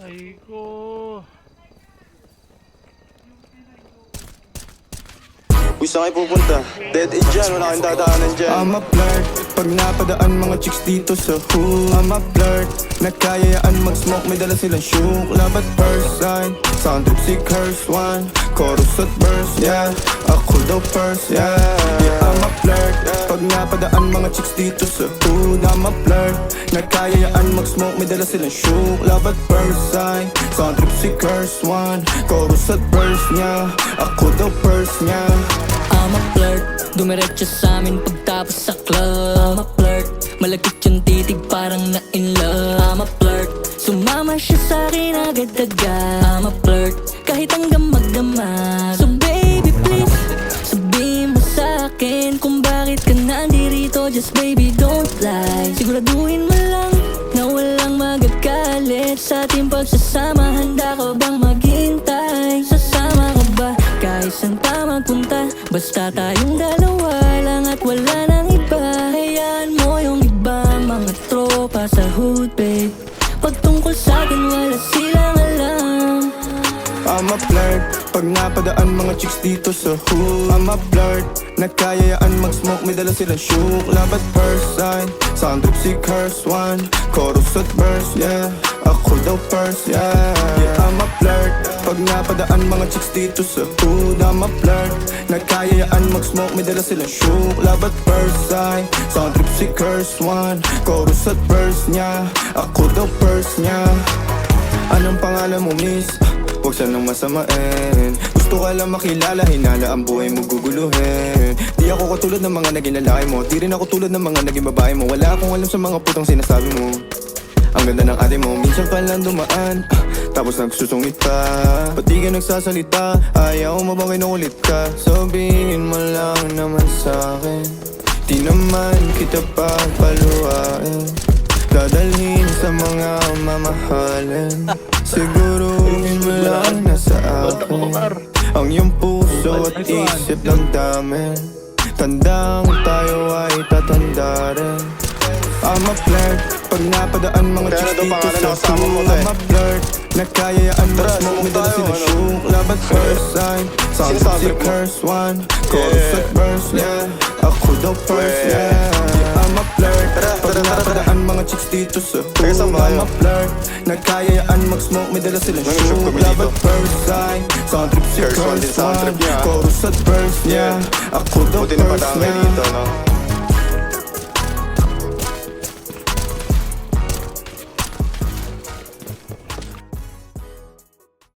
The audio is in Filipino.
Ay ko. Uy, saan kayo pupunta? Dead end dyan, wala kang dadaanan dyan. I'm a flirt, pag napadaan mga chicks dito sa hood. I'm a flirt, nagkayayaan mag-smoke, may dala silang shook. Love at first sight, sound trip si curse one. Chorus at verse, yeah, ako daw first, yeah. I'm a flirt, pag napadaan mga chicks dito sa hood. I'm a flirt, nagkayayaan mag-smoke, may dala silang shook. Love at first sight, sound trip si curse one. Chorus at verse, yeah, ako daw first, yeah. I'm a flirt, dumiretso sa amin pagtapos sa club. I'm a flirt, malagkit yung titig parang na in love. I'm a flirt, sumama siya sa akin agad-agad. I'm a flirt, kahit hanggang magdamag. So baby please, sabihin mo sa akin kung bakit ka nandirito. Just baby don't lie, siguraduhin mo lang na walang magagalit sa ating pagsasama. Handa ka bang maghintay? Sasama ka ba kahit saan pa magpunta? Basta tayong dalawa lang at wala nang iba. Hayaan mo yung iba, mga tropa sa hood, babe. Pag tungkol sa'kin, wala silang alam. I'm a flirt, pag napadaan mga chicks dito sa hood. I'm a flirt, nagkayayaan mag-smoke, may dala silang shook. Love at first sight, sound trip si curse one. Chorus at verse, yeah, ako daw first, yeah. I'm a flirt, pag napadaan mga chicks dito sa hood. I'm a flirt, nagkayayaan mag-smoke, may dala silang shook. Love at first sight, sound trip si curse one. Chorus at verse, yeah, ako daw first, yeah. Anong pangalan mo, miss? Huwag sanang masamain. Gusto ka lang makilala, hinala ang buhay mo guguluhin. Di ako katulad ng mga naging lalaki mo, di rin ako tulad ng mga naging babae mo. Wala akong alam sa mga putang sinasabi mo. Ang ganda ng ate mo, minsan pa lang dumaan, tapos nagsusungit pa. Ba't di ka nagsasalita? Ayaw mo bang kinukulit ka? Sabihin mo lang naman sa'kin, di naman kita papaluhain. Dadalhin sa mga mamahalin. Siguruhin mo lang na sa akin ang iyong puso at isip damdamin. Tandang tayo ay tatanda rin. I'm a flirt, pag napadaan mga chicks dito sa hood. I'm a flirt, nagkayayaan mag-smoke, may dala silang shook. Love at first sight, sound si curse one. Chorus at verse, yeah, ako daw first, yeah. I'm a flirt, pag napadaan mga chicks dito sa hood. I'm a flirt, nagkayayaan mag-smoke, may dala silang shook. Love at first sight, sound trip si curse one. Chorus at verse, yeah, ako daw first, yeah.